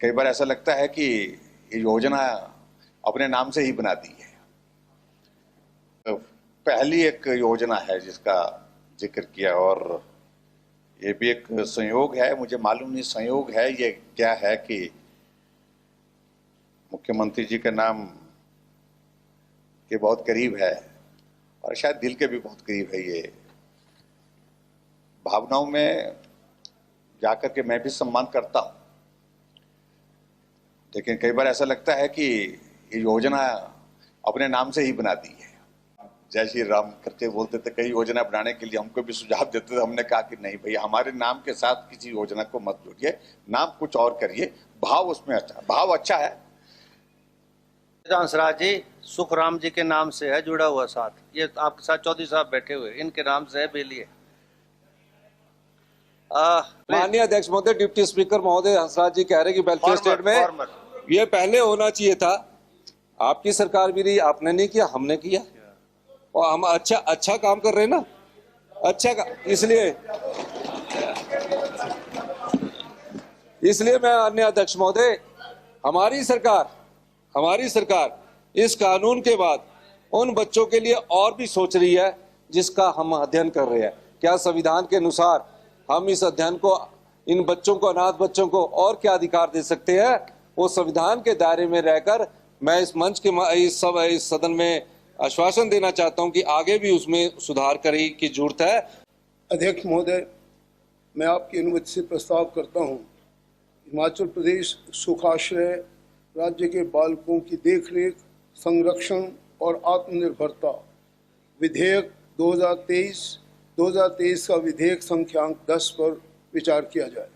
कई बार ऐसा लगता है कि ये योजना अपने नाम से ही बना दी है। तो पहली एक योजना है जिसका जिक्र किया, और ये भी एक संयोग है, मुझे मालूम नहीं संयोग है ये क्या है कि मुख्यमंत्री जी का नाम के बहुत करीब है और शायद दिल के भी बहुत करीब है। ये भावनाओं में जाकर के मैं भी सम्मान करता हूं, लेकिन कई बार ऐसा लगता है कि ये योजना अपने नाम से ही बना दी है। जय श्री राम करके बोलते थे, कई योजना बनाने के लिए हमको भी सुझाव देते थे। हमने कहा कि नहीं भैया, हमारे नाम के साथ किसी योजना को मत जोड़िए, नाम कुछ और करिए, भाव उसमें अच्छा, भाव अच्छा है। हंसराज जी सुख राम जी के नाम से है जुड़ा हुआ साथ, ये आपके साथ चौधरी साहब बैठे हुए, इनके नाम से है बेलिए। माननीय अध्यक्ष महोदय, डिप्टी स्पीकर महोदय, हंसराज जी कह रहे कि वेलफेयर स्टेट में ये पहले होना चाहिए था। आपकी सरकार भी रही, आपने नहीं किया, हमने किया, और हम अच्छा काम कर रहे हैं ना, इसलिए मैं माननीय अध्यक्ष महोदय, हमारी सरकार इस कानून के बाद उन बच्चों के लिए और भी सोच रही है जिसका हम अध्ययन कर रहे हैं। क्या संविधान के अनुसार हम इस अध्ययन को, इन बच्चों को, अनाथ बच्चों को और क्या अधिकार दे सकते हैं, वो संविधान के दायरे में रहकर मैं इस मंच के इस सदन में आश्वासन देना चाहता हूं कि आगे भी उसमें सुधार करने की जरूरत है। अध्यक्ष महोदय, मैं आपकी अनुमति से प्रस्ताव करता हूं, हिमाचल प्रदेश सुखाश्रय राज्य के बालकों की देखरेख, संरक्षण और आत्मनिर्भरता विधेयक 2023 का विधेयक संख्यांक 10 पर विचार किया जाए।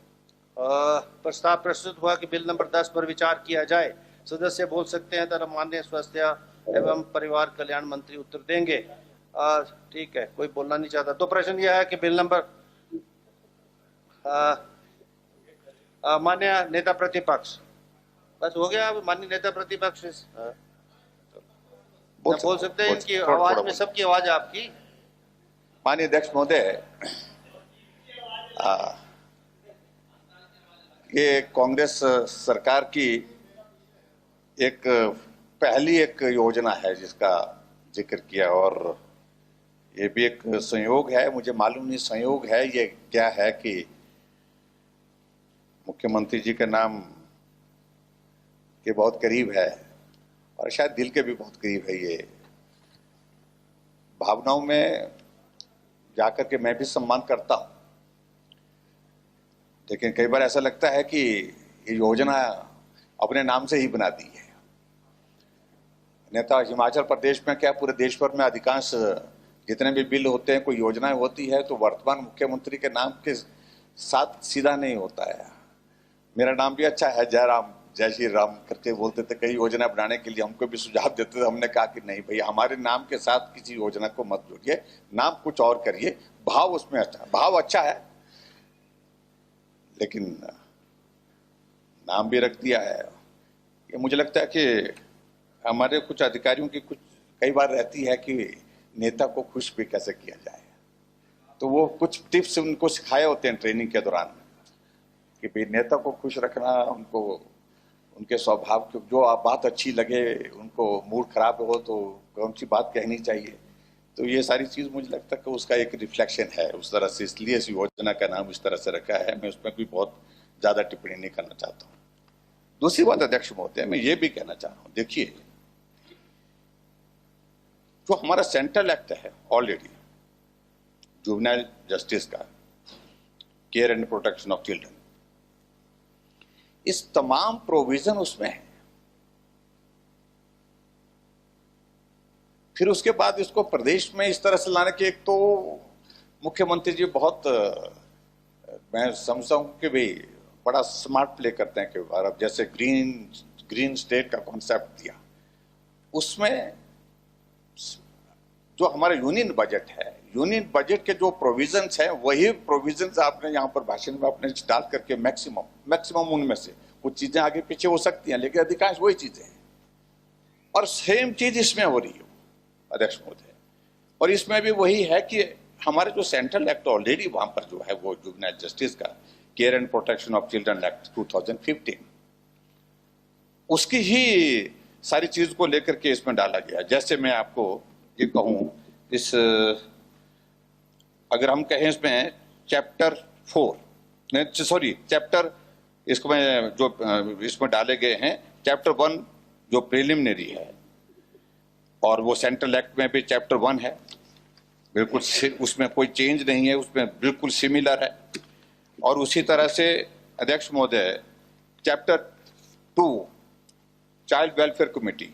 प्रस्ताव प्रस्तुत हुआ कि बिल नंबर 10 पर विचार किया जाए। सदस्य बोल सकते हैं, तरह माननीय स्वास्थ्य एवं परिवार कल्याण मंत्री उत्तर देंगे। ठीक है, कोई बोलना नहीं चाहता तो प्रश्न यह है कि बिल नंबर माननीय नेता प्रतिपक्ष, बस हो गया। माननीय नेता प्रतिपक्ष बोल सकते हैं, इनकी आवाज में सबकी आवाज है आपकी। माननीय अध्यक्ष महोदय, ये कांग्रेस सरकार की एक पहली एक योजना है जिसका जिक्र किया, और ये भी एक संयोग है, मुझे मालूम नहीं संयोग है ये क्या है कि मुख्यमंत्री जी का नाम के बहुत करीब है और शायद दिल के भी बहुत करीब है। ये भावनाओं में जाकर के मैं भी सम्मान करता हूं, लेकिन कई बार ऐसा लगता है कि ये योजना अपने नाम से ही बना दी है। नेता हिमाचल प्रदेश में क्या पूरे देश भर में अधिकांश जितने भी बिल होते हैं, कोई योजनाएं होती है तो वर्तमान मुख्यमंत्री के नाम के साथ सीधा नहीं होता है। मेरा नाम भी अच्छा है, जयराम, जय श्री राम करके बोलते थे, कई योजना बनाने के लिए हमको भी सुझाव देते थे। हमने कहा कि नहीं भैया, हमारे नाम के साथ किसी योजना को मत जोड़िए, नाम कुछ और करिए, भाव उसमें अच्छा, भाव अच्छा है, लेकिन नाम भी रख दिया है। ये मुझे लगता है कि हमारे कुछ अधिकारियों की कुछ कई बार रहती है कि नेता को खुश भी कैसे किया जाए, तो वो कुछ टिप्स उनको सिखाए होते हैं ट्रेनिंग के दौरान कि भाई नेता को खुश रखना, उनको उनके स्वभाव की जो बात अच्छी लगे, उनको मूड खराब हो तो कौन सी बात कहनी चाहिए, तो ये सारी चीज मुझे लगता है कि उसका एक रिफ्लेक्शन है उस तरह से, इसलिए इस योजना का नाम इस तरह से रखा है। मैं उसमें भी बहुत ज्यादा टिप्पणी नहीं करना चाहता हूँ। दूसरी बात अध्यक्ष महोदय, मैं ये भी कहना चाह रहा हूँ, देखिए जो हमारा सेंट्रल एक्ट है ऑलरेडी जुवेनाइल जस्टिस का, care and protection of children, इस तमाम प्रोविजन उसमें है। फिर उसके बाद इसको प्रदेश में इस तरह से लाने के, एक तो मुख्यमंत्री जी बहुत, मैं समझता हूं कि भाई बड़ा स्मार्ट प्ले करते हैं कि अब जैसे ग्रीन स्टेट का कॉन्सेप्ट दिया, उसमें जो हमारा यूनियन बजट है, यूनियन बजट के जो प्रोविजंस हैं वही प्रोविजंस आपने यहाँ पर भाषण में आपने डाल करके मैक्सिमम उनमें से कुछ चीजें आगे पीछे हो सकती हैं, लेकिन अधिकांश वही चीजें हैं। और सेम चीज इसमें हो रही है अध्यक्ष महोदय, और इसमें भी वही है कि हमारे जो सेंट्रल एक्ट ऑलरेडी वहां पर जो है वो जुवेनाइल जस्टिस का care and protection of children act 2015, उसकी ही सारी चीज को लेकर के इसमें डाला गया। जैसे मैं आपको ये कहूं, इस अगर हम कहें इसमें चैप्टर 4, सॉरी चैप्टर, इसको में जो इसमें डाले गए हैं चैप्टर 1 जो प्रिलिमिनरी है, और वो सेंट्रल एक्ट में भी चैप्टर 1 है, बिल्कुल उसमें कोई चेंज नहीं है, उसमें बिल्कुल सिमिलर है। और उसी तरह से अध्यक्ष महोदय चैप्टर 2 चाइल्ड वेलफेयर कमेटी,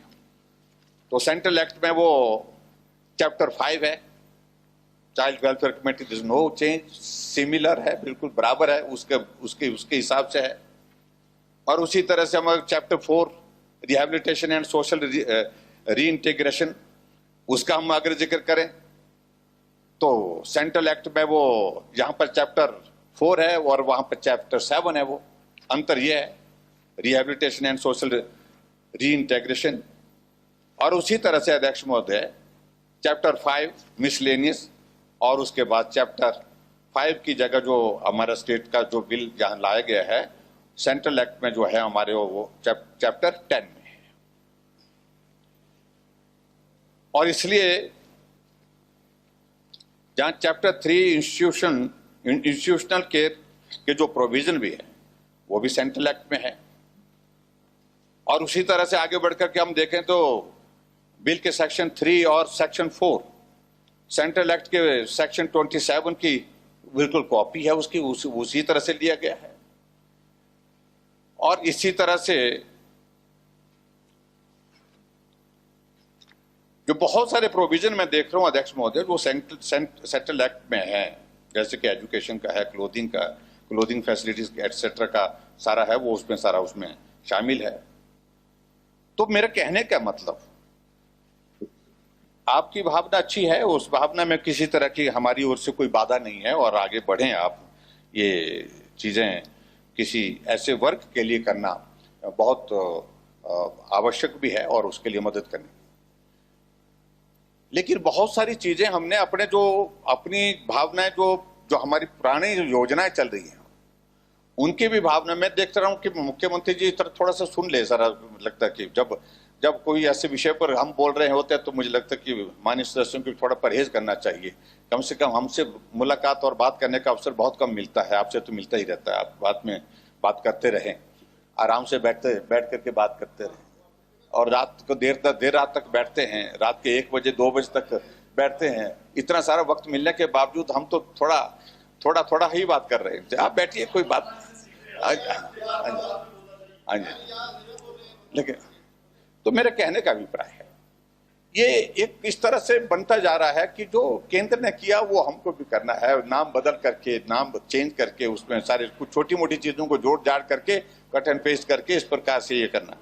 तो सेंट्रल एक्ट में वो चैप्टर 5 है, child welfare committee, this no change, similar है, बिल्कुल बराबर है, उसके हिसाब से है। और उसी तरह से हम chapter 4 rehabilitation and social reintegration, उसका हम अगर जिक्र करें तो सेंट्रल एक्ट में वो यहाँ पर चैप्टर 4 है और वहां पर चैप्टर 7 है। वो अंतर ये है, रिहैबिलिटेशन एंड सोशल रीइंटीग्रेशन। और उसी तरह से अध्यक्ष महोदय चैप्टर 5 मिसलेनियस, और उसके बाद चैप्टर 5 की जगह जो हमारा स्टेट का जो बिल यहाँ लाया गया है सेंट्रल एक्ट में जो है हमारे वो चैप्टर 10 में है। और इसलिए जहां चैप्टर 3 इंस्टीट्यूशनल केयर के जो प्रोविजन भी है वो भी सेंट्रल एक्ट में है। और उसी तरह से आगे बढ़कर के हम देखें तो बिल के सेक्शन 3 और सेक्शन 4 सेंट्रल एक्ट के सेक्शन 27 की बिल्कुल कॉपी है, उसकी उसी तरह से लिया गया है। और इसी तरह से जो बहुत सारे प्रोविजन मैं देख रहा हूं अध्यक्ष महोदय वो सेंट्रल एक्ट में है, जैसे कि एजुकेशन का है, क्लोथिंग फैसिलिटीज एटसेट्रा का सारा है, वो उसमें सारा उसमें शामिल है। तो मेरा कहने का मतलब, आपकी भावना अच्छी है, उस भावना में किसी तरह की हमारी ओर से कोई बाधा नहीं है, और आगे बढ़ें आप। ये चीजें किसी ऐसे वर्ग के लिए करना बहुत आवश्यक भी है और उसके लिए मदद करनी। लेकिन बहुत सारी चीजें हमने अपनी भावनाएं जो हमारी पुरानी योजनाएं चल रही हैं उनकी भी भावना में देखता रहा हूं कि मुख्यमंत्री जी थोड़ा सा सुन ले। जरा लगता है कि जब कोई ऐसे विषय पर हम बोल रहे होते हैं तो मुझे लगता है कि माननीय सदस्यों को थोड़ा परहेज करना चाहिए। कम से कम हमसे मुलाकात और बात करने का अवसर बहुत कम मिलता है, आपसे तो मिलता ही रहता है। आप बात करते रहें, आराम से बैठ करके बात करते रहें, और रात को देर रात तक बैठते हैं, रात के 1 बजे 2 बजे तक बैठते हैं। इतना सारा वक्त मिलने के बावजूद हम तो थोड़ा ही बात कर रहे हैं। आप बैठिए, कोई बात। हाँ जी। लेकिन तो मेरे कहने का अभिप्राय है, ये एक इस तरह से बनता जा रहा है कि जो केंद्र ने किया वो हमको भी करना है, नाम बदल करके, नाम चेंज करके, उसमें सारे कुछ छोटी मोटी चीजों को जोड़ जाड़ करके, कट एंड पेस्ट करके इस प्रकार से ये करना।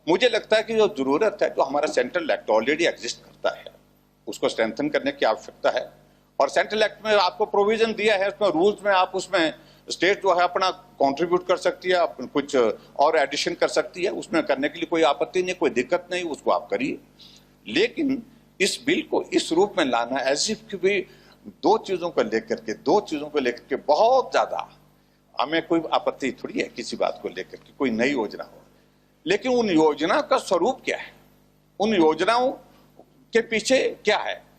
मुझे लगता है कि जो जरूरत है, जो हमारा सेंट्रल एक्ट ऑलरेडी एग्जिस्ट करता है, उसको स्ट्रेंथन करने की आवश्यकता है। और सेंट्रल एक्ट में आपको प्रोविजन दिया है, उसमें रूल्स में आप उसमें स्टेट जो है अपना कंट्रीब्यूट कर सकती है, कुछ और एडिशन कर सकती है, उसमें करने के लिए कोई आपत्ति नहीं, कोई दिक्कत नहीं, उसको आप करिए। लेकिन इस बिल को इस रूप में लाना ऐसी कि भी दो चीजों को लेकर के बहुत ज्यादा हमें कोई आपत्ति थोड़ी है किसी बात को लेकर के, कोई नई योजना हो, लेकिन उन योजना का स्वरूप क्या है, उन योजनाओं के पीछे क्या है।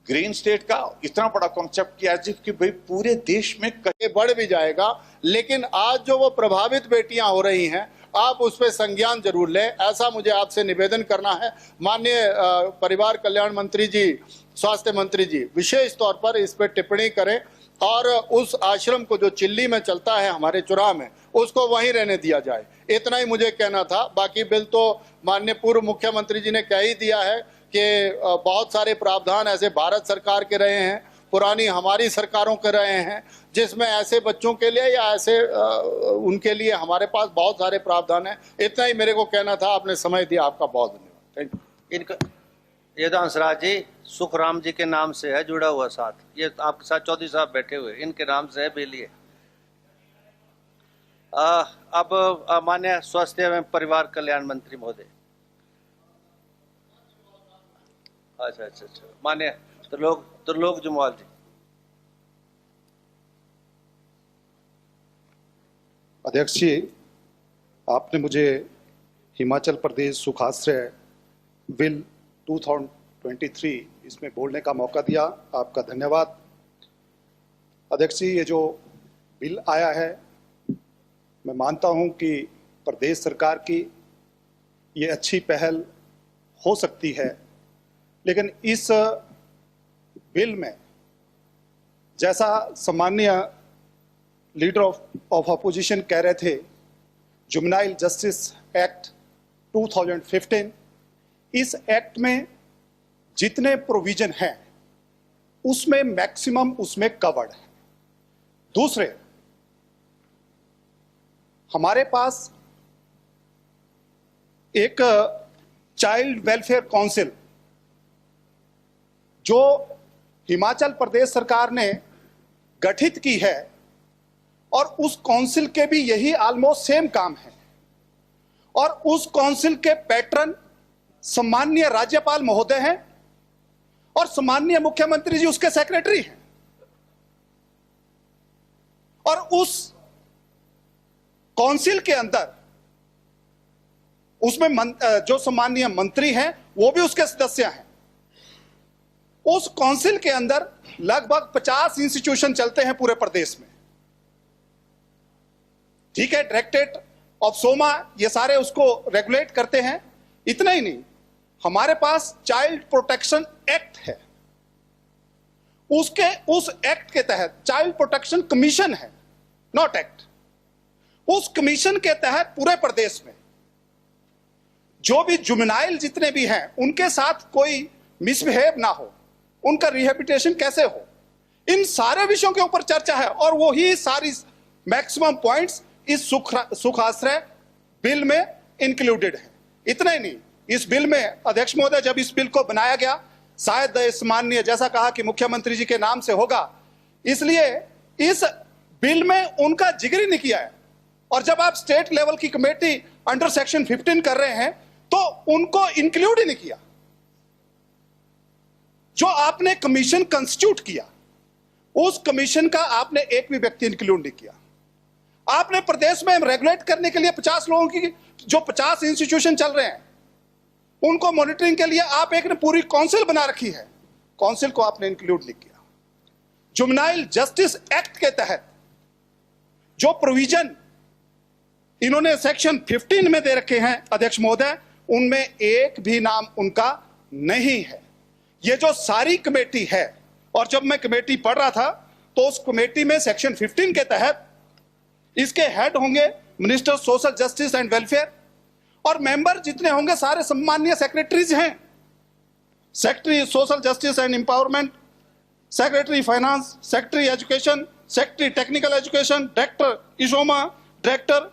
ग्रीन स्टेट का इतना बड़ा कॉन्सेप्ट किया कि भाई पूरे देश में ये बढ़ भी जाएगा। लेकिन आज जो वो प्रभावित बेटियां हो रही हैं, आप उस पर संज्ञान जरूर लें, ऐसा मुझे आपसे निवेदन करना है। माननीय परिवार कल्याण मंत्री जी, स्वास्थ्य मंत्री जी, विशेष तौर पर इस पर टिप्पणी करें और उस आश्रम को जो चिल्ली में चलता है हमारे चुराह में, उसको वहीं रहने दिया जाए। इतना ही मुझे कहना था। बाकी बिल तो माननीय पूर्व मुख्यमंत्री जी ने कह ही दिया है कि बहुत सारे प्रावधान ऐसे भारत सरकार के रहे हैं, पुरानी हमारी सरकारों के रहे हैं, जिसमें ऐसे बच्चों के लिए या ऐसे उनके लिए हमारे पास बहुत सारे प्रावधान हैं। इतना ही मेरे को कहना था। आपने समय दिया, आपका बहुत धन्यवाद। Thank you. इनका ये तो हंसराज जी सुखराम जी के नाम से है जुड़ा हुआ साथ, ये आपके साथ चौधरी साहब बैठे हुए, इनके नाम से है बिल ये। अब माननीय स्वास्थ्य एवं परिवार कल्याण मंत्री महोदय। अच्छा, माननीय त्रिलोक जम्वाल जी। अध्यक्ष जी, आपने मुझे हिमाचल प्रदेश सुखाश्रय बिल 2023 इसमें बोलने का मौका दिया, आपका धन्यवाद। अध्यक्ष जी, ये जो बिल आया है, मैं मानता हूं कि प्रदेश सरकार की ये अच्छी पहल हो सकती है, लेकिन इस बिल में जैसा सम्माननीय लीडर ऑफ अपोजिशन कह रहे थे, जुवेनाइल जस्टिस एक्ट 2015, इस एक्ट में जितने प्रोविजन हैं उसमें मैक्सिमम उसमें कवर्ड है। दूसरे, हमारे पास एक चाइल्ड वेलफेयर काउंसिल जो हिमाचल प्रदेश सरकार ने गठित की है, और उस काउंसिल के भी यही ऑलमोस्ट सेम काम है, और उस काउंसिल के पैटर्न सम्माननीय राज्यपाल महोदय हैं और सम्माननीय मुख्यमंत्री जी उसके सेक्रेटरी हैं। और उस काउंसिल के अंदर उसमें जो सम्माननीय मंत्री हैं वो भी उसके सदस्य हैं। उस काउंसिल के अंदर लगभग 50 इंस्टीट्यूशन चलते हैं पूरे प्रदेश में। ठीक है, डायरेक्टरेट ऑफ सोमा ये सारे उसको रेगुलेट करते हैं। इतना ही नहीं, हमारे पास चाइल्ड प्रोटेक्शन एक्ट है, उस एक्ट के तहत चाइल्ड प्रोटेक्शन कमीशन है, नॉट एक्ट। उस कमीशन के तहत पूरे प्रदेश में जो भी जुवेनाइल जितने भी हैं उनके साथ कोई मिसबिहेव ना हो, उनका रिहेबिलिटेशन कैसे हो, इन सारे विषयों के ऊपर चर्चा है। और वो ही सारी मैक्सिमम पॉइंट्स इस सुखाश्रय बिल में इंक्लूडेड है। इतना ही नहीं, इस बिल में अध्यक्ष महोदय, जब इस बिल को बनाया गया, शायद इस माननीय जैसा कहा कि मुख्यमंत्री जी के नाम से होगा, इसलिए इस बिल में उनका जिक्र ही नहीं किया है। और जब आप स्टेट लेवल की कमेटी अंडर सेक्शन 15 कर रहे हैं तो उनको इंक्लूड ही नहीं किया। जो आपने कमीशन कंस्टिट्यूट किया, उस कमीशन का आपने एक भी व्यक्ति इंक्लूड नहीं किया। आपने प्रदेश में रेगुलेट करने के लिए 50 लोगों की, जो 50 इंस्टीट्यूशन चल रहे हैं, उनको मॉनिटरिंग के लिए आप एक ने पूरी काउंसिल बना रखी है, काउंसिल को आपने इंक्लूड नहीं किया। जुवेनाइल जस्टिस एक्ट के तहत जो प्रोविजन इन्होंने सेक्शन 15 में दे रखे हैं अध्यक्ष महोदय, उनमें एक भी नाम उनका नहीं है। ये जो सारी कमेटी है, और जब मैं कमेटी पढ़ रहा था तो उस कमेटी में सेक्शन 15 के तहत इसके हेड होंगे minister social justice and welfare, और मेंबर जितने होंगे सारे सम्माननीय सेक्रेटरीज हैं। Secretary social justice and empowerment, secretary finance, secretary education, secretary technical education, director इशोमा, director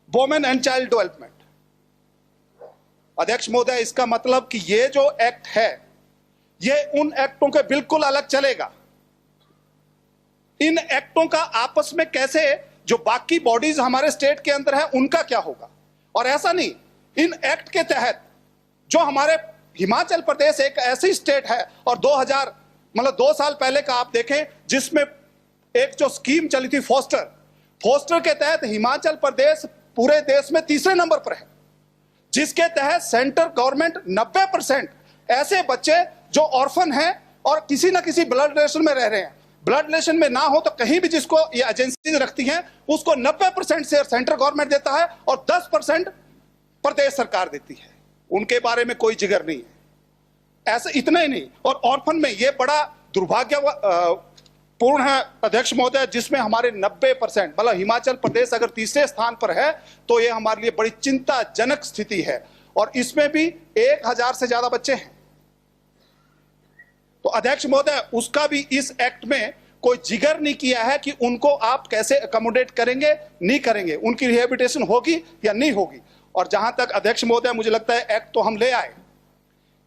women and child development. अध्यक्ष महोदय, इसका मतलब कि ये जो एक्ट है ये उन एक्टों के बिल्कुल अलग चलेगा। इन एक्टों का आपस में कैसे, जो बाकी बॉडीज हमारे स्टेट के अंदर है उनका क्या होगा। और ऐसा नहीं, इन एक्ट के तहत जो हमारे हिमाचल प्रदेश एक ऐसी स्टेट है, और 2 साल पहले का आप देखें, जिसमें एक जो स्कीम चली थी फोस्टर के तहत हिमाचल प्रदेश पूरे देश में तीसरे नंबर पर है, जिसके तहत सेंट्रल गवर्नमेंट 90% ऐसे बच्चे जो ऑर्फन हैं और किसी ना किसी ब्लड रिलेशन में रह रहे हैं, ब्लड रिलेशन में ना हो तो कहीं भी जिसको ये एजेंसी रखती हैं उसको 90% शेयर सेंट्रल गवर्नमेंट देता है और 10% प्रदेश सरकार देती है। उनके बारे में कोई जिक्र नहीं है। ऐसे इतना ही नहीं, और ऑर्फन में ये बड़ा दुर्भाग्यपूर्ण है अध्यक्ष महोदय, जिसमें हमारे 90%, मतलब हिमाचल प्रदेश अगर तीसरे स्थान पर है तो ये हमारे लिए बड़ी चिंताजनक स्थिति है, और इसमें भी 1000 से ज्यादा बच्चे हैं। तो अध्यक्ष महोदय, उसका भी इस एक्ट में कोई जिक्र नहीं किया है कि उनको आप कैसे अकोमोडेट करेंगे, नहीं करेंगे, उनकी रिहेबिलिटेशन होगी या नहीं होगी। और जहां तक अध्यक्ष महोदय, मुझे लगता है एक्ट तो हम ले आए,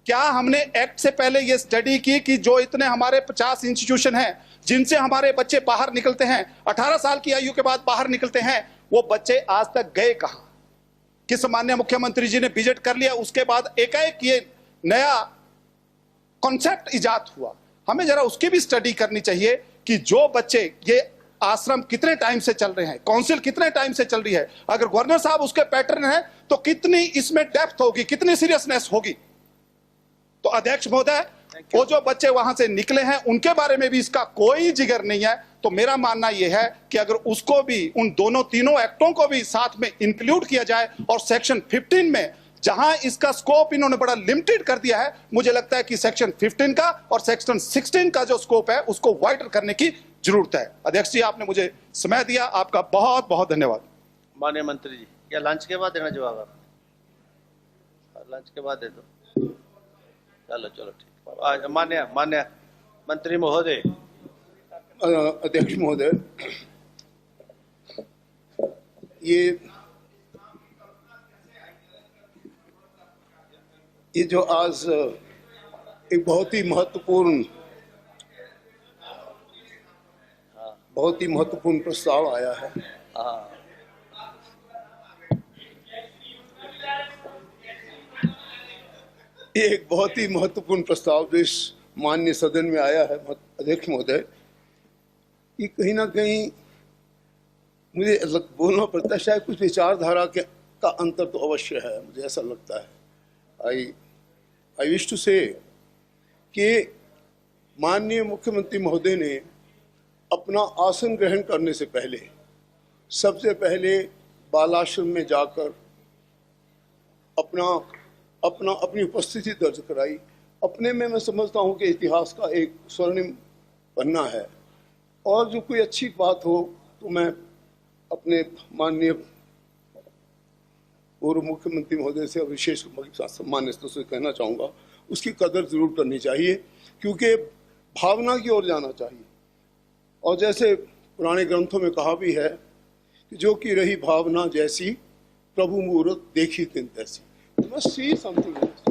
क्या हमने एक्ट से पहले ये स्टडी की कि जो इतने हमारे 50 इंस्टीट्यूशन हैं जिनसे हमारे बच्चे बाहर निकलते हैं, 18 साल की आयु के बाद बाहर निकलते हैं, वो बच्चे आज तक गए कहां? किस माननीय मुख्यमंत्री जी ने विजिट कर लिया, उसके बाद एकाएक ये नया कॉन्सेप्ट इजाद हुआ। हमें जरा उसकी भी स्टडी करनी चाहिए कि जो बच्चे, ये आश्रम कितने टाइम से चल रहे हैं, काउंसिल कितने टाइम से चल रही है, अगर गवर्नर साहब उसके पैटर्न है तो कितनी इसमें डेप्थ होगी, कितनी सीरियसनेस होगी। तो अध्यक्ष महोदय, वो जो बच्चे वहां से निकले हैं उनके बारे में भी इसका कोई जिगर नहीं है। तो मेरा मानना यह है कि अगर उसको भी, उन दोनों तीनों एक्टों को भी साथ में इंक्लूड किया जाए और सेक्शन 15 में जहां इसका स्कोप इन्होंने बड़ा लिमिटेड कर दिया है, मुझे लगता है कि सेक्शन 15 का और सेक्शन 16 का जो स्कोप है उसको वाइडर करने की जरूरत है। अध्यक्ष जी, आपने मुझे समय दिया, आपका बहुत बहुत धन्यवाद। माननीय मंत्री जी, क्या लंच के बाद देना जवाब आप? लंच के बाद दे दो। चलो चलो ठीक। आज मान्य मंत्री महोदय। अध्यक्ष महोदय, ये जो आज एक बहुत ही महत्वपूर्ण प्रस्ताव आया है, ये एक बहुत ही महत्वपूर्ण प्रस्ताव जो इस माननीय सदन में आया है अध्यक्ष महोदय, ये कहीं ना कहीं मुझे बोलना पड़ता है, शायद कुछ विचारधारा का अंतर तो अवश्य है, मुझे ऐसा लगता है। आई विश टू से कि माननीय मुख्यमंत्री महोदय ने अपना आसन ग्रहण करने से पहले सबसे पहले बालाश्रम में जाकर अपनी उपस्थिति दर्ज कराई। अपने में मैं समझता हूं कि इतिहास का एक स्वर्णिम पन्ना है, और जो कोई अच्छी बात हो तो मैं अपने माननीय पूर्व मुख्यमंत्री महोदय से विशेष सम्मान से कहना चाहूँगा, उसकी कदर जरूर करनी चाहिए, क्योंकि भावना की ओर जाना चाहिए। और जैसे पुराने ग्रंथों में कहा भी है कि जो की रही भावना जैसी, प्रभु मूरत देखी तिन तैसी। We must see something else.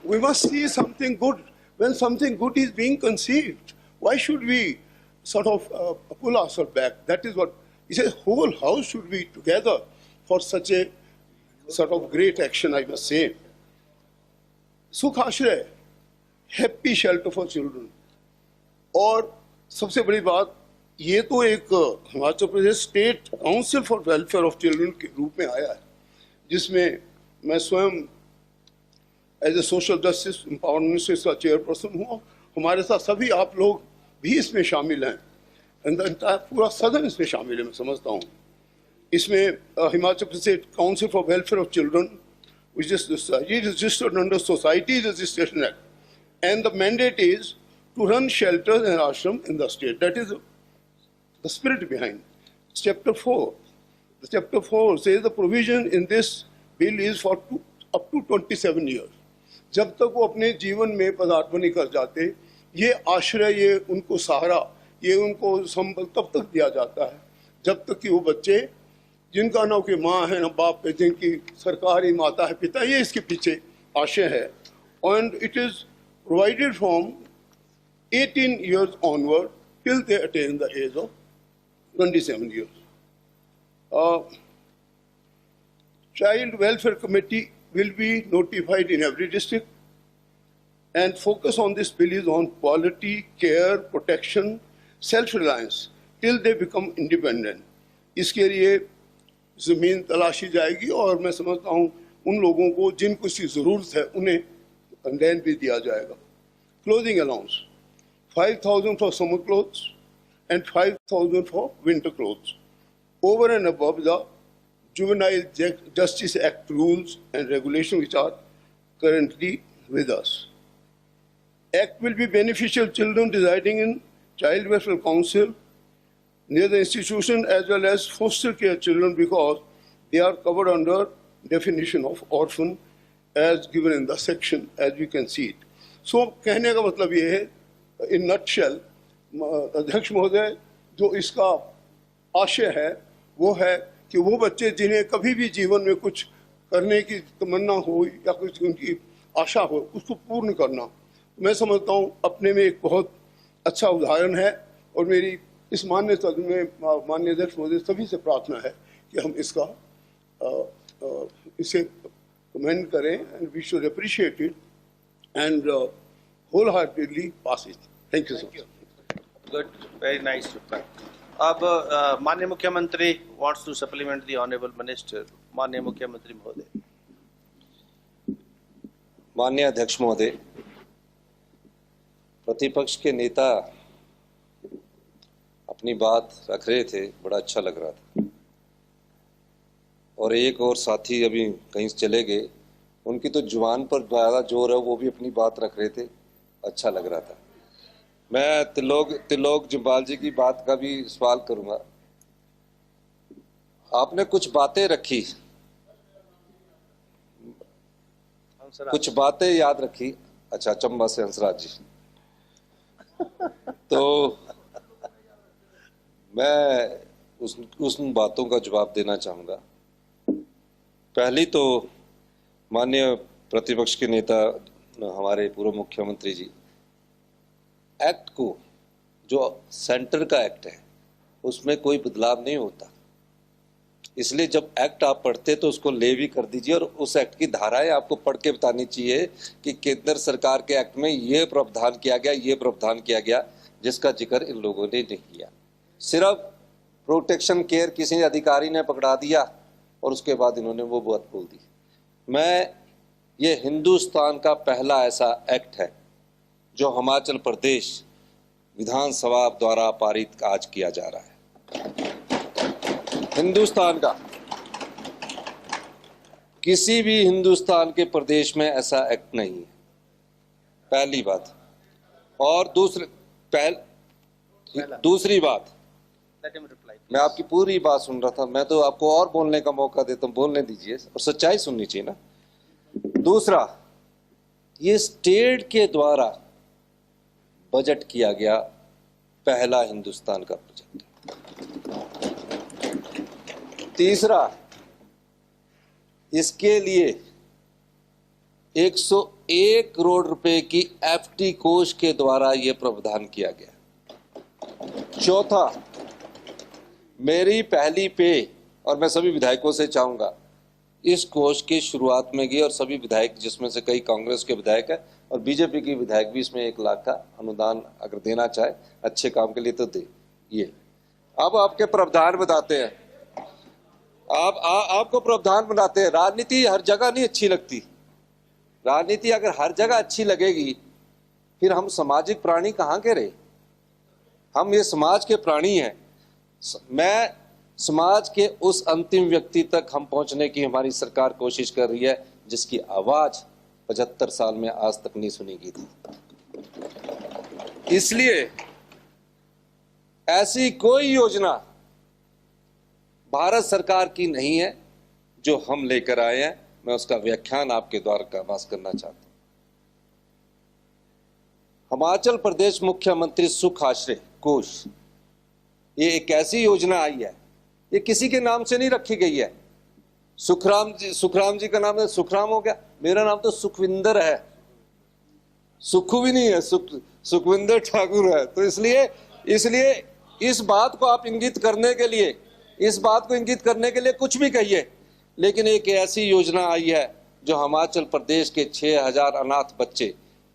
We must see something good. When something good is being conceived, why should we sort of pull ourselves back? That is what he says. Whole house should be together for such a sort of great action, I must say. Sukh Ashray, happy shelter for children. और सबसे बड़ी बात, ये तो एक Himachal Pradesh state council for welfare of children के रूप में आया है, जिसमें मैं स्वयं as a social justice empowerment ministry का चेयरपर्सन हूँ। हमारे साथ सभी आप लोग भी इसमें शामिल हैं, पूरा सदन इसमें शामिल है, मैं समझता हूँ। इसमें Himachal Pradesh council for welfare of children which is registered under Society Registration Act, and the mandate is to run shelters and ashram in the state. That is the spirit behind. Chapter 4. The Chapter 4 says the provision in this bill is for up to 27 years. जब तक वो अपने जीवन में पदार्पण कर जाते, ये आश्रय, ये उनको सहारा, ये उनको संबल तब तक दिया जाता है जब तक कि वो बच्चे जिनका ना कोई माँ है ना बाप है, जिनकी सरकारी माता है पिता, ये इसके पीछे आशय है। And it is provided from 18 years onward till they attain the age of 27 years. Child Welfare Committee will be notified in every district, and focus on this bill is on quality, care, protection, self-reliance till they become independent. इसके लिए ज़मीन तलाशी जाएगी, और मैं समझता हूँ उन लोगों को जिनको इसकी ज़रूरत है उन्हें लैंड भी दिया जाएगा। Clothing allowance, 5,000 for summer clothes and 5,000 for winter clothes, over and above the Juvenile Justice Act rules and regulations which are currently with us. Act will be beneficial to children residing in Child Welfare Council near the institution as well as foster care children, because they are covered under definition of orphan as given in the section, as we can see it. So कहने का मतलब ये है, in nutshell, अध्यक्ष महोदय, जो इसका आशय है वो है कि वो बच्चे जिन्हें कभी भी जीवन में कुछ करने की तमन्ना हो या कुछ उनकी आशा हो, उसको पूर्ण करना, मैं समझता हूँ अपने में एक बहुत अच्छा उदाहरण है। और मेरी इस माननीय सदन में माननीय अध्यक्ष महोदय सभी से प्रार्थना है कि हम इसका इसे कमेंट करें, and we should appreciate it and wholeheartedly pass it. Thank you so much. Good, very nice reply. अब माननीय मुख्यमंत्री wants to supplement the honorable minister. माननीय मुख्यमंत्री महोदय। माननीय अध्यक्ष महोदय, प्रतिपक्ष के नेता अपनी बात रख रहे थे, बड़ा अच्छा लग रहा था। और एक और साथी अभी कहीं चले गए, उनकी तो जुबान पर ज़्यादा जोर है, वो भी अपनी बात रख रहे थे, अच्छा लग रहा था। मैं त्रिलोक जम्वाल जी की बात का भी सवाल करूंगा। आपने कुछ बातें रखी, कुछ बातें याद रखी। अच्छा, चंबा से हंसराज जी। तो मैं उन बातों का जवाब देना चाहूंगा। पहली तो माननीय प्रतिपक्ष के नेता हमारे पूर्व मुख्यमंत्री जी, एक्ट को, जो सेंटर का एक्ट है, उसमें कोई बदलाव नहीं होता। इसलिए जब एक्ट आप पढ़ते तो उसको ले भी कर दीजिए और उस एक्ट की धाराएं आपको पढ़ के बतानी चाहिए कि केंद्र सरकार के एक्ट में ये प्रावधान किया गया, ये प्रावधान किया गया, जिसका जिक्र इन लोगों ने नहीं किया। सिर्फ प्रोटेक्शन केयर किसी अधिकारी ने पकड़ा दिया और उसके बाद इन्होंने वो बात बोल दी। ये हिंदुस्तान का पहला ऐसा एक्ट है जो हिमाचल प्रदेश विधानसभा द्वारा पारित आज किया जा रहा है। हिंदुस्तान का किसी भी हिंदुस्तान के प्रदेश में ऐसा एक्ट नहीं है, पहली बात। और दूसरी बात, मैं आपकी पूरी बात सुन रहा था, मैं तो आपको और बोलने का मौका देता हूं, बोलने दीजिए और सच्चाई सुननी चाहिए ना। दूसरा, ये स्टेट के द्वारा बजट किया गया पहला हिंदुस्तान का प्रोजेक्ट। तीसरा, इसके लिए 101 करोड़ रुपए की एफटी कोष के द्वारा यह प्रावधान किया गया। चौथा, मेरी पहली पे, और मैं सभी विधायकों से चाहूंगा, इस कोष की शुरुआत में गई और सभी विधायक, जिसमें से कई कांग्रेस के विधायक हैं और बीजेपी के विधायक भी, इसमें 1 लाख का अनुदान अगर देना चाहे अच्छे काम के लिए तो दे। ये अब आपके प्रावधान बताते हैं, आपको प्रावधान बनाते हैं। राजनीति हर जगह नहीं अच्छी लगती। राजनीति अगर हर जगह अच्छी लगेगी, फिर हम सामाजिक प्राणी कहाँ के रहे? हम ये समाज के प्राणी हैं। मैं समाज के उस अंतिम व्यक्ति तक हम पहुंचने की हमारी सरकार कोशिश कर रही है, जिसकी आवाज 75 साल में आज तक नहीं सुनी गई थी। इसलिए ऐसी कोई योजना भारत सरकार की नहीं है जो हम लेकर आए हैं। मैं उसका व्याख्यान आपके द्वारा पास करना चाहता हूं। हिमाचल प्रदेश मुख्यमंत्री सुख आश्रय कोष, ये एक ऐसी योजना आई है, ये किसी के नाम से नहीं रखी गई है। सुखराम जी का नाम है, सुखराम हो गया। मेरा नाम तो सुखविंदर है, सुखू भी नहीं है, सुखविंदर ठाकुर है। तो इसलिए इस बात को आप इंगित करने के लिए, कुछ भी कहिए, लेकिन एक ऐसी योजना आई है जो हिमाचल प्रदेश के 6000 अनाथ बच्चे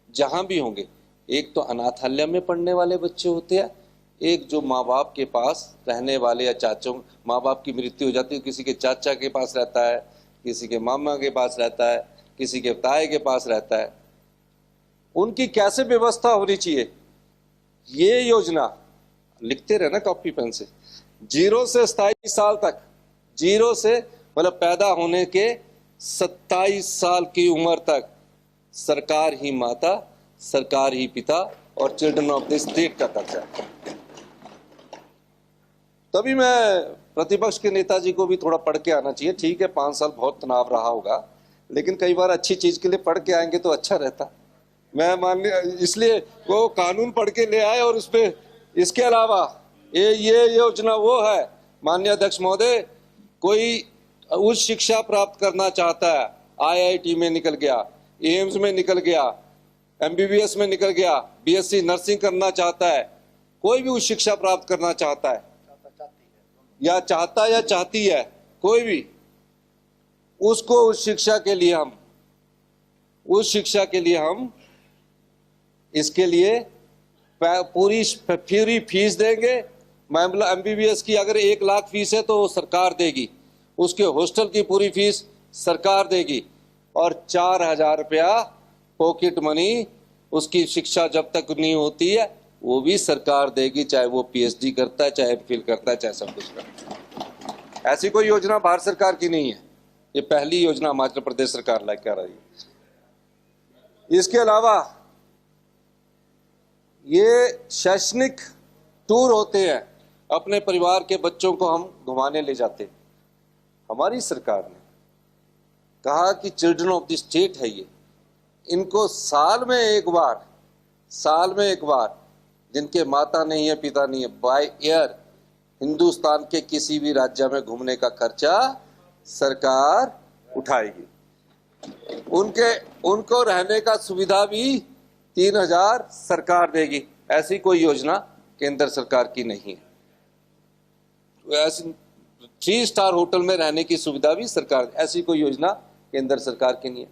जहां भी होंगे, एक तो अनाथालय में पढ़ने वाले बच्चे होते हैं, एक जो माँ बाप के पास रहने वाले या चाचों, माँ बाप की मृत्यु हो जाती है, किसी के चाचा के पास रहता है, किसी के मामा के पास रहता है, किसी के ताए के पास रहता है, उनकी कैसे व्यवस्था होनी चाहिए। ये योजना लिखते रहना कॉपी पेन से, 0 से 27 साल तक, 0 से मतलब पैदा होने के 27 साल की उम्र तक सरकार ही माता, सरकार ही पिता और चिल्ड्रन ऑफ द स्टेट का दर्जा है। तभी मैं प्रतिपक्ष के नेताजी को भी थोड़ा पढ़ के आना चाहिए। ठीक है, 5 साल बहुत तनाव रहा होगा, लेकिन कई बार अच्छी चीज के लिए पढ़ के आएंगे तो अच्छा रहता। मैं इसलिए वो कानून पढ़ के ले आए और उसपे, इसके अलावा ये योजना वो है। माननीय अध्यक्ष महोदय, कोई उच्च शिक्षा प्राप्त करना चाहता है, IIT में निकल गया, एम्स में निकल गया, MBBS में निकल गया, BSc नर्सिंग करना चाहता है, कोई भी उच्च शिक्षा प्राप्त करना चाहता है या चाहती है, कोई भी, उसको उस शिक्षा के लिए हम इसके लिए पूरी फीस देंगे मामला MBBS की अगर 1 लाख फीस है तो वो सरकार देगी, उसके हॉस्टल की पूरी फीस सरकार देगी, और 4,000 रुपया पॉकेट मनी उसकी शिक्षा जब तक नहीं होती है वो भी सरकार देगी, चाहे वो PhD करता है, चाहे फिल करता है, चाहे सब कुछ करता है। ऐसी कोई योजना भारत सरकार की नहीं है, ये पहली योजना हिमाचल प्रदेश सरकार लेकर आ रही है। इसके अलावा ये शैक्षणिक टूर होते हैं, अपने परिवार के बच्चों को हम घुमाने ले जाते हैं। हमारी सरकार ने कहा कि चिल्ड्रन ऑफ द स्टेट है ये, इनको साल में एक बार जिनके माता नहीं है पिता नहीं है, बाय एयर हिंदुस्तान के किसी भी राज्य में घूमने का खर्चा सरकार उठाएगी। उनको रहने का सुविधा भी 3,000 सरकार देगी। ऐसी कोई योजना केंद्र सरकार की नहीं है। ऐसी 3 स्टार होटल में रहने की सुविधा भी सरकार, ऐसी कोई योजना केंद्र सरकार की नहीं है।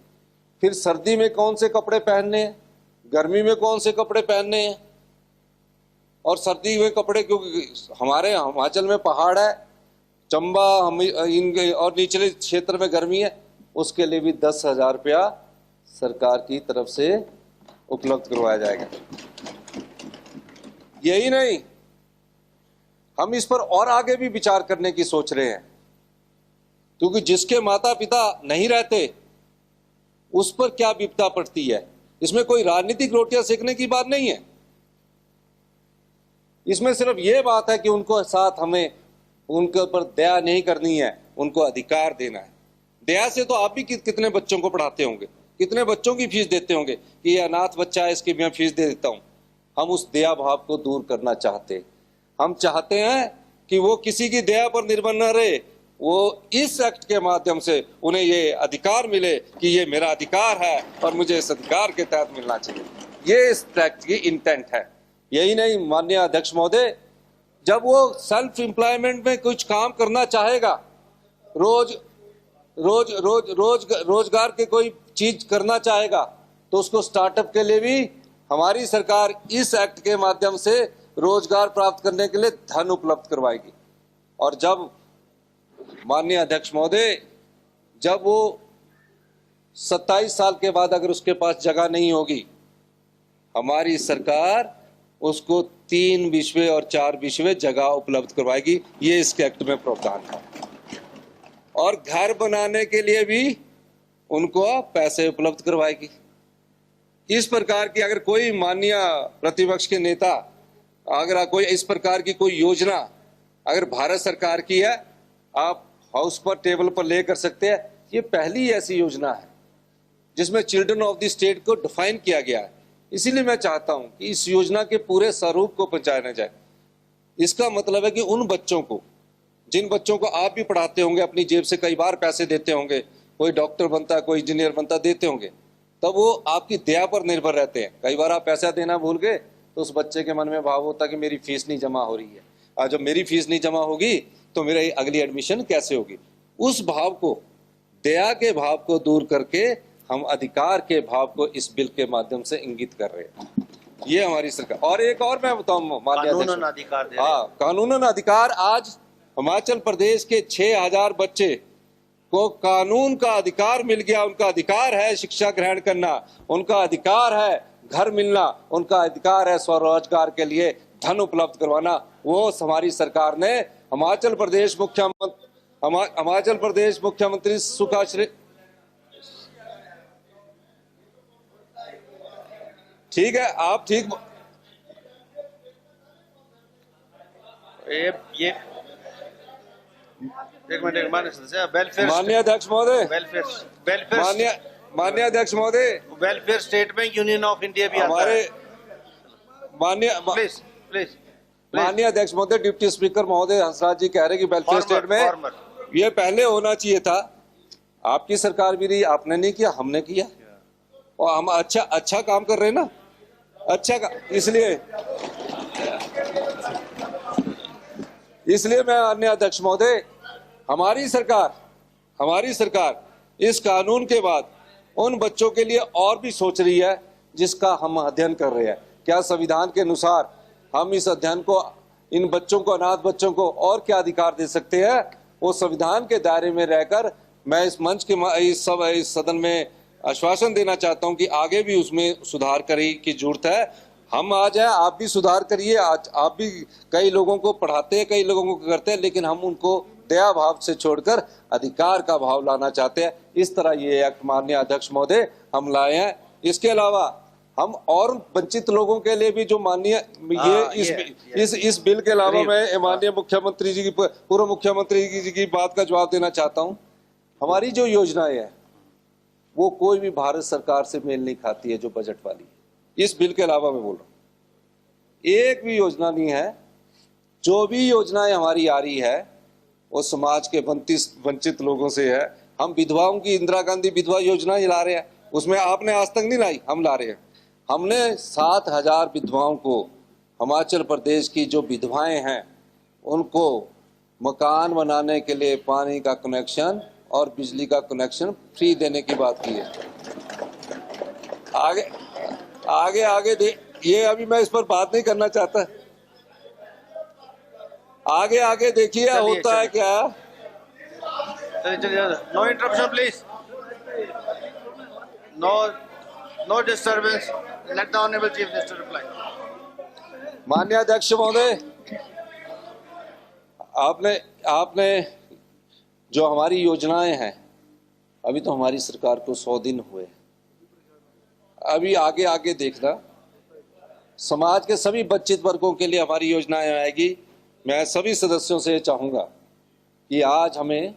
फिर सर्दी में कौन से कपड़े पहनने हैं, गर्मी में कौन से कपड़े पहनने हैं, और सर्दी में कपड़े, क्योंकि हमारे हिमाचल में पहाड़ है, चंबा इनके और निचले क्षेत्र में गर्मी है, उसके लिए भी 10,000 रुपया सरकार की तरफ से उपलब्ध करवाया जाएगा। यही नहीं, हम इस पर और आगे भी विचार करने की सोच रहे हैं, क्योंकि जिसके माता पिता नहीं रहते उस पर क्या विपदा पड़ती है। इसमें कोई राजनीतिक रोटियां सेकने की बात नहीं है, इसमें सिर्फ ये बात है कि उनको साथ हमें उनके ऊपर दया नहीं करनी है, उनको अधिकार देना है। दया से तो आप भी कितने बच्चों को पढ़ाते होंगे, कितने बच्चों की फीस देते होंगे कि ये अनाथ बच्चा है इसकी मैं फीस दे देता हूं। हम उस दया भाव को दूर करना चाहते हैं। हम चाहते हैं कि वो किसी की दया पर निर्भर न रहे, वो इस एक्ट के माध्यम से उन्हें ये अधिकार मिले कि ये मेरा अधिकार है और मुझे इस अधिकार के तहत मिलना चाहिए। ये इस एक्ट की इंटेंट है। यही नहीं माननीय अध्यक्ष महोदय, जब वो सेल्फ एम्प्लॉयमेंट में कुछ काम करना चाहेगा, रोजगार के कोई चीज करना चाहेगा, तो उसको स्टार्टअप के लिए भी हमारी सरकार इस एक्ट के माध्यम से रोजगार प्राप्त करने के लिए धन उपलब्ध करवाएगी। और जब माननीय अध्यक्ष महोदय, जब वो 27 साल के बाद अगर उसके पास जगह नहीं होगी, हमारी सरकार उसको 3 विषय और 4 विषय जगह उपलब्ध करवाएगी। ये इस एक्ट में प्रावधान है। और घर बनाने के लिए भी उनको पैसे उपलब्ध करवाएगी। इस प्रकार की अगर कोई माननीय प्रतिपक्ष के नेता अगर कोई इस प्रकार की कोई योजना अगर भारत सरकार की है, आप हाउस पर टेबल पर ले कर सकते हैं। ये पहली ऐसी योजना है जिसमें चिल्ड्रन ऑफ द स्टेट को डिफाइन किया गया है। इसीलिए मैं चाहता हूं कि इस योजना के पूरे स्वरूप को पहुंचाया जाए। इसका मतलब है कि उन बच्चों को, जिन बच्चों को आप भी पढ़ाते होंगे, अपनी जेब से कई बार पैसे देते होंगे, कोई डॉक्टर बनता, कोई इंजीनियर बनता, देते होंगे, तब वो आपकी दया पर निर्भर रहते हैं। कई बार आप पैसा देना भूल गए तो उस बच्चे के मन में भाव होता कि मेरी फीस नहीं जमा हो रही है, और जब मेरी फीस नहीं जमा होगी तो मेरी अगली एडमिशन कैसे होगी। उस भाव को, दया के भाव को दूर करके हम अधिकार के भाव को इस बिल के माध्यम से इंगित कर रहे हैं। ये हमारी सरकार। और एक और मैं बताऊं माननीय कानूनन अधिकार दे रहे हैं। हाँ, कानूनन अधिकार। आज हिमाचल प्रदेश के 6,000 बच्चे को कानून का अधिकार मिल गया। उनका अधिकार है शिक्षा ग्रहण करना, उनका अधिकार है घर मिलना, उनका अधिकार है स्वरोजगार के लिए धन उपलब्ध करवाना। वो हमारी सरकार ने हिमाचल प्रदेश मुख्यमंत्री सुखाश्री, ठीक है, आप ठीक, ये एक मिनट वेलफेयर माननीय अध्यक्ष महोदय, वेलफेयर माननीय अध्यक्ष महोदय, वेलफेयर स्टेट में यूनियन ऑफ इंडिया भी आता हमारे है। प्लीज माननीय अध्यक्ष महोदय, डिप्टी स्पीकर महोदय हंसराज जी कह रहे कि वेलफेयर स्टेट में ये पहले होना चाहिए था। आपकी सरकार भी रही, आपने नहीं किया, हमने किया, और हम अच्छा काम कर रहे हैं ना, इसलिए मैं माननीय अध्यक्ष महोदय, हमारी सरकार इस कानून के बाद उन बच्चों के लिए और भी सोच रही है जिसका हम अध्ययन कर रहे हैं। क्या संविधान के अनुसार हम इस अध्ययन को इन बच्चों को, अनाथ बच्चों को और क्या अधिकार दे सकते हैं, वो संविधान के दायरे में रहकर मैं इस मंच के इस सदन में आश्वासन देना चाहता हूं कि आगे भी उसमें सुधार करने की जरूरत है। हम आज हैं, आप भी सुधार करिए। आज आप भी कई लोगों को पढ़ाते हैं, कई लोगों को करते हैं, लेकिन हम उनको दया भाव से छोड़कर अधिकार का भाव लाना चाहते हैं। इस तरह ये एक्ट माननीय अध्यक्ष महोदय हम लाए हैं। इसके अलावा हम और वंचित लोगों के लिए भी जो माननीय इस बिल के अलावा मैं माननीय मुख्यमंत्री जी की, पूर्व मुख्यमंत्री जी की बात का जवाब देना चाहता हूं। हमारी जो योजनाएं हैं वो कोई भी भारत सरकार से मेल नहीं खाती है, जो बजट वाली है। इस बिल के अलावा मैं बोल रहा हूं, एक भी योजना नहीं है। जो भी योजनाएं हमारी आ रही है वो समाज के वंचित लोगों से है। हम विधवाओं की इंदिरा गांधी विधवा योजना ला रहे हैं, उसमें आपने आज तक नहीं लाई, हम ला रहे हैं। हमने 7,000 विधवाओं को, हिमाचल प्रदेश की जो विधवाएं हैं उनको मकान बनाने के लिए पानी का कनेक्शन और बिजली का कनेक्शन फ्री देने की बात की है। आगे ये अभी मैं इस पर बात नहीं करना चाहता। आगे देखिए होता है क्या। No interruption please, no disturbance, let the honourable chief minister reply. माननीय अध्यक्ष महोदय, आपने जो हमारी योजनाएं हैं, अभी तो हमारी सरकार को 100 दिन हुए, अभी आगे देखना, समाज के सभी वंचित वर्गों के लिए हमारी योजनाएं आएगी। मैं सभी सदस्यों से चाहूंगा कि आज हमें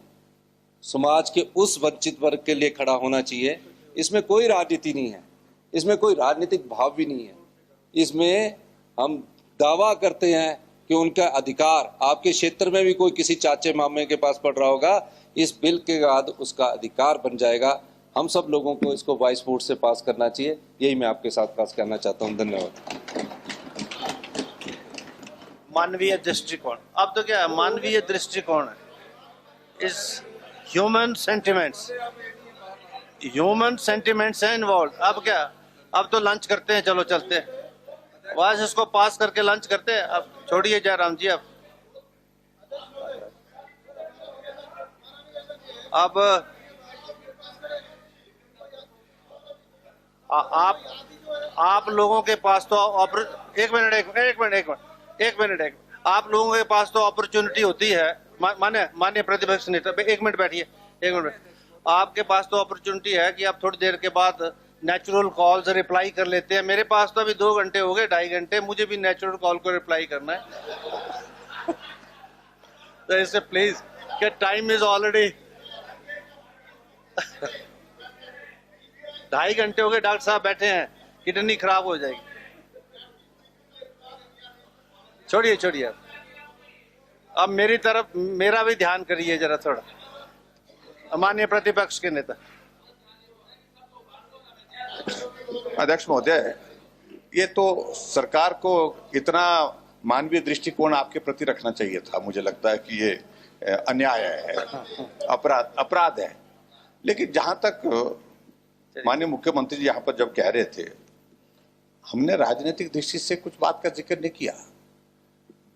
समाज के उस वंचित वर्ग के लिए खड़ा होना चाहिए। इसमें कोई राजनीति नहीं है, इसमें कोई राजनीतिक भाव भी नहीं है। इसमें हम दावा करते हैं कि उनका अधिकार, आपके क्षेत्र में भी कोई किसी चाचे मामे के पास पड़ रहा होगा, इस बिल के बाद उसका अधिकार बन जाएगा। हम सब लोगों को इसको 22 वोट से पास करना चाहिए। यही मैं आपके साथ पास करना चाहता हूं। धन्यवाद। मानवीय दृष्टिकोण, अब तो क्या है, मानवीय दृष्टिकोण है। इस ह्यूमन सेंटिमेंट्स हैं इन्वॉल्व। अब क्या, अब तो लंच करते हैं, चलो चलते हैं, बस इसको पास करके लंच करते हैं। अब छोड़िए जयराम जी। अब आप लोगों के पास तो एक मिनट, आप लोगों के पास तो अपॉर्चुनिटी होती है। मान्य प्रतिपक्ष नेता, एक मिनट बैठिए, एक मिनट। आपके पास तो अपॉर्चुनिटी है कि आप थोड़ी देर के बाद नेचुरल कॉल्स रिप्लाई कर लेते हैं। मेरे पास तो अभी 2 घंटे हो गए, 2.5 घंटे, मुझे भी नेचुरल कॉल को रिप्लाई करना है। तो इससे प्लीज कि टाइम इज ऑलरेडी 2.5 घंटे हो गए, डॉक्टर साहब बैठे हैं, किडनी खराब हो जाएगी। छोड़िए। अब मेरी तरफ मेरा भी ध्यान करिए जरा थोड़ा, माननीय प्रतिपक्ष के नेता। अध्यक्ष महोदय, ये तो सरकार को इतना मानवीय दृष्टिकोण आपके प्रति रखना चाहिए था। मुझे लगता है कि ये अन्याय है, अपराध है। लेकिन जहां तक माननीय मुख्यमंत्री जी यहाँ पर जब कह रहे थे, हमने राजनीतिक दृष्टि से कुछ बात का जिक्र नहीं किया।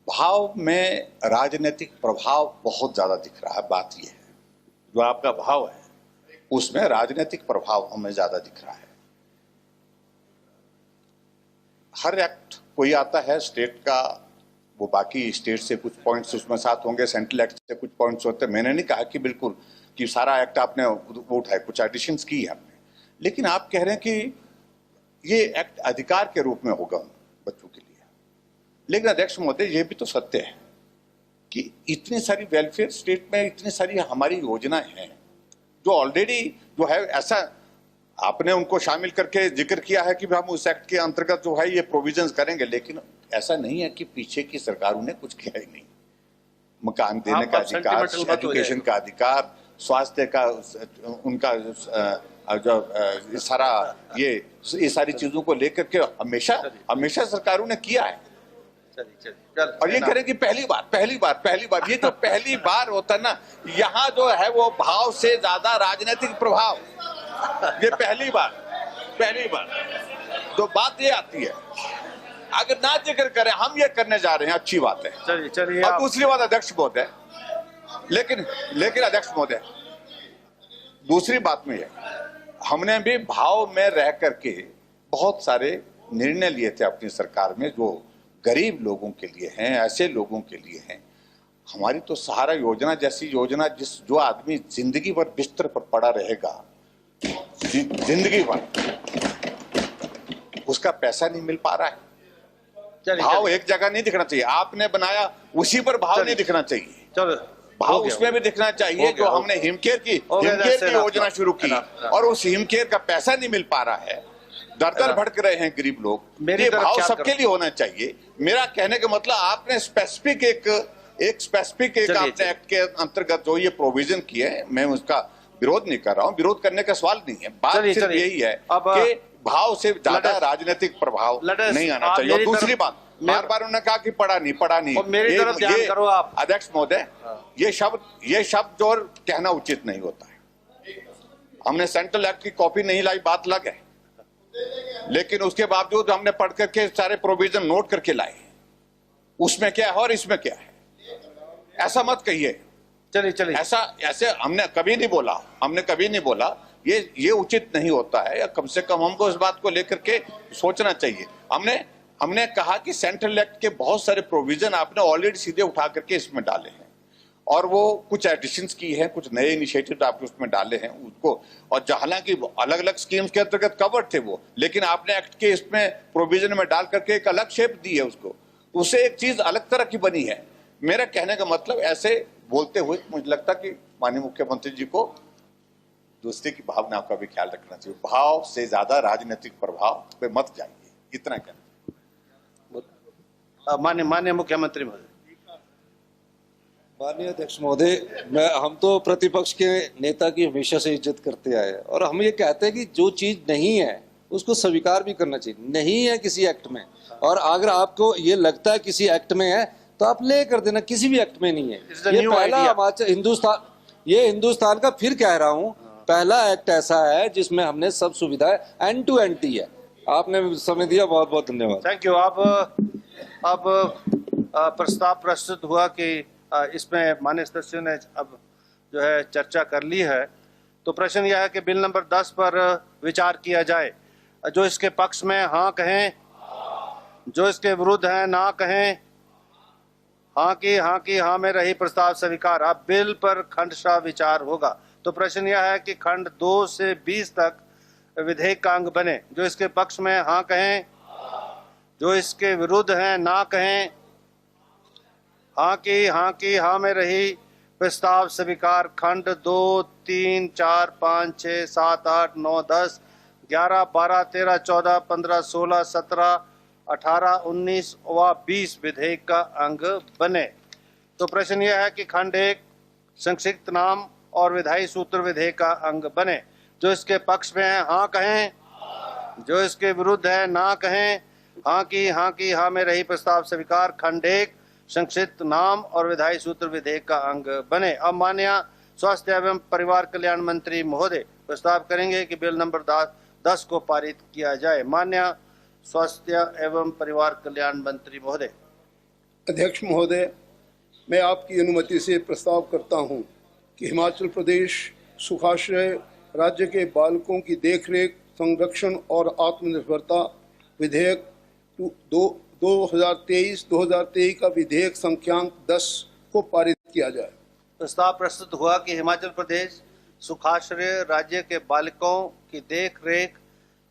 भाव में राजनीतिक प्रभाव बहुत ज्यादा दिख रहा है। बात यह है, जो आपका भाव है उसमें राजनीतिक प्रभाव हमें ज्यादा दिख रहा है। हर एक्ट कोई आता है स्टेट का, वो बाकी स्टेट से कुछ पॉइंट्स उसमें साथ होंगे, सेंट्रल एक्ट से कुछ पॉइंट्स होते हैं। मैंने नहीं कहा कि बिल्कुल कि सारा एक्ट आपने वो उठाए, कुछ एडिशंस की है हमने। लेकिन आप कह रहे हैं कि ये एक्ट अधिकार के रूप में होगा बच्चों के लिए। लेकिन अध्यक्ष महोदय, ये भी तो सत्य है कि इतनी सारी वेलफेयर स्टेट में इतनी सारी हमारी योजनाएं हैं जो ऑलरेडी जो है, ऐसा आपने उनको शामिल करके जिक्र किया है कि हम उस एक्ट के अंतर्गत जो है ये प्रोविजंस करेंगे। लेकिन ऐसा नहीं है कि पीछे की सरकारों ने कुछ किया ही नहीं। मकान देने का अधिकार, एजुकेशन का अधिकार, स्वास्थ्य का उनका जो सारा ये सारी चीजों को लेकर के हमेशा सरकारों ने किया है। और ये करें कि पहली बार ये जो पहली बार होता है ना, यहाँ जो है वो भाव से ज्यादा राजनीतिक प्रभाव, ये पहली बार तो बात ये आती है अगर ना जिक्र करें, हम ये करने जा रहे हैं, अच्छी बात है। चलिए चलिए और आप दूसरी बात अध्यक्ष महोदय, लेकिन अध्यक्ष महोदय, दूसरी बात में है, हमने भी भाव में रह करके बहुत सारे निर्णय लिए थे अपनी सरकार में, जो गरीब लोगों के लिए हैं, ऐसे लोगों के लिए हैं। हमारी तो सहारा योजना जैसी योजना, जो आदमी जिंदगी भर बिस्तर पर पड़ा रहेगा, जिंदगी भर, उसका पैसा नहीं मिल पा रहा है। चलिए भाव एक जगह नहीं दिखना चाहिए, आपने बनाया उसी पर भाव नहीं दिखना चाहिए, चलो भाव उसमें भी दिखना चाहिए। जो हमने हिमकेयर की योजना शुरू की और उस हिमकेयर का पैसा नहीं मिल पा रहा है, दर भटक रहे हैं गरीब लोग, ये भाव सबके लिए होना चाहिए। मेरा कहने का मतलब, आपने स्पेसिफिक एक आपने एक्ट के अंतर्गत जो ये प्रोविजन किए हैं, मैं उसका विरोध नहीं कर रहा हूँ, विरोध करने का सवाल नहीं है। बात सिर्फ यही है कि भाव से ज्यादा राजनीतिक प्रभाव नहीं आना चाहिए। और दूसरी बात, बार बार उन्होंने कहा कि पढ़ा नहीं। मेरी तरफ ध्यान करो आप। अध्यक्ष महोदय, ये शब्द और कहना उचित नहीं होता है। हमने सेंट्रल एक्ट की कॉपी नहीं लाई, बात अलग है, लेकिन उसके बावजूद हमने पढ़ करके सारे प्रोविजन नोट करके लाए, उसमें क्या है और इसमें क्या है, ऐसा मत कहिए। चलिए ऐसे हमने कभी नहीं बोला, ये उचित नहीं होता है, या कम से कम हमको इस बात को लेकर के सोचना चाहिए। हमने कहा कि सेंट्रल एक्ट के बहुत सारे प्रोविजन आपने ऑलरेडी सीधे उठा करके इसमें डाले हैं, और वो कुछ एडिशंस की है, कुछ नए इनिशिएटिव आपने उसमें डाले हैं उसको, और हालांकि अलग अलग स्कीम्स के अंतर्गत कवर्ड थे वो, लेकिन आपने एक्ट के इसमें प्रोविजन में डाल करके एक अलग शेप दी है उसको, उससे एक चीज अलग तरह की बनी है। मेरा कहने का मतलब, ऐसे बोलते हुए मुझे लगता कि माननीय मुख्यमंत्री जी को दूसरे की भावना का भी ख्याल रखना चाहिए। भाव से ज्यादा राजनीतिक प्रभाव पे मत जाइए, इतना कहना। माननीय मुख्यमंत्री महोदय। माननीय अध्यक्ष महोदय, हम तो प्रतिपक्ष के नेता की हमेशा से इज्जत करते आए, और हम ये कहते हैं कि जो चीज नहीं है उसको स्वीकार भी करना चाहिए। नहीं है किसी एक्ट में, और अगर आपको ये लगता है किसी एक्ट में है तो आप ले कर देना, किसी भी एक्ट में नहीं है। ये पहला हिंदुस्तान का, फिर कह रहा हूँ, पहला एक्ट ऐसा है जिसमें हमने सब सुविधाएं एंड टू एंड दी है। आपने समय दिया, बहुत बहुत धन्यवाद। Thank you. अब प्रस्ताव प्रस्तुत हुआ कि इसमें माननीय सदस्यों ने अब जो है चर्चा कर ली है, तो प्रश्न यह है कि बिल नंबर 10 पर विचार किया जाए। जो इसके पक्ष में हाँ कहें, जो इसके विरुद्ध हैं ना कहें। हाँ की हाँ में रही प्रस्ताव स्वीकार। अब बिल पर खंडशः विचार होगा। तो प्रश्न यह है कि खंड 2 से 20 तक विधेयक का अंग बने। जो इसके पक्ष में हाँ कहें, जो इसके विरुद्ध हैं ना कहें। हाँ की हाँ में रही प्रस्ताव स्वीकार। खंड 2, 3, 4, 5, 6, 7, 8, 9, 10, 11, 12, 13, 14, 15, 16, 17, 18, 19 व 20 विधेयक का अंग बने। तो प्रश्न यह है कि खंड 1 संक्षिप्त नाम और विधायी सूत्र विधेयक का अंग बने। जो इसके पक्ष में है हाँ कहें, जो इसके विरुद्ध है ना कहें। हाँ की हाँ में रही प्रस्ताव स्वीकार। खंड 1 संक्षिप्त नाम और विधायी सूत्र विधेयक का अंग बने। अब माननीय स्वास्थ्य एवं परिवार कल्याण मंत्री महोदय प्रस्ताव करेंगे कि बिल नंबर 10 को पारित किया जाए। माननीय स्वास्थ्य एवं परिवार कल्याण मंत्री महोदय। अध्यक्ष महोदय, मैं आपकी अनुमति से प्रस्ताव करता हूं कि हिमाचल प्रदेश सुखाश्रय राज्य के बालकों की देखरेख, संरक्षण और आत्मनिर्भरता विधेयक 2023 का विधेयक संख्यांक 10 को पारित किया जाए। प्रस्ताव प्रस्तुत हुआ कि हिमाचल प्रदेश सुखाश्रय राज्य के बालकों की देखरेख,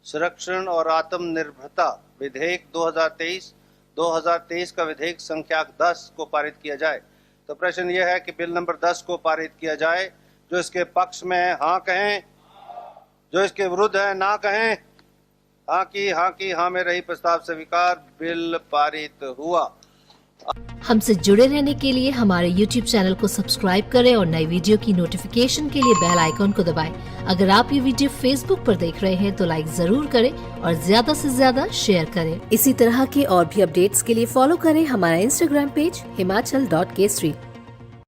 संरक्षण और आत्मनिर्भरता विधेयक 2023 का विधेयक संख्या 10 को पारित किया जाए। तो प्रश्न यह है कि बिल नंबर 10 को पारित किया जाए। जो इसके पक्ष में है हाँ कहें, जो इसके विरुद्ध है ना कहें। हाँ की हाँ में रही प्रस्ताव स्वीकार। बिल पारित हुआ। हमसे जुड़े रहने के लिए हमारे YouTube चैनल को सब्सक्राइब करें और नई वीडियो की नोटिफिकेशन के लिए बेल आइकॉन को दबाएं। अगर आप ये वीडियो Facebook पर देख रहे हैं तो लाइक जरूर करें और ज्यादा से ज्यादा शेयर करें। इसी तरह के और भी अपडेट्स के लिए फॉलो करें हमारा Instagram पेज himachal.k3।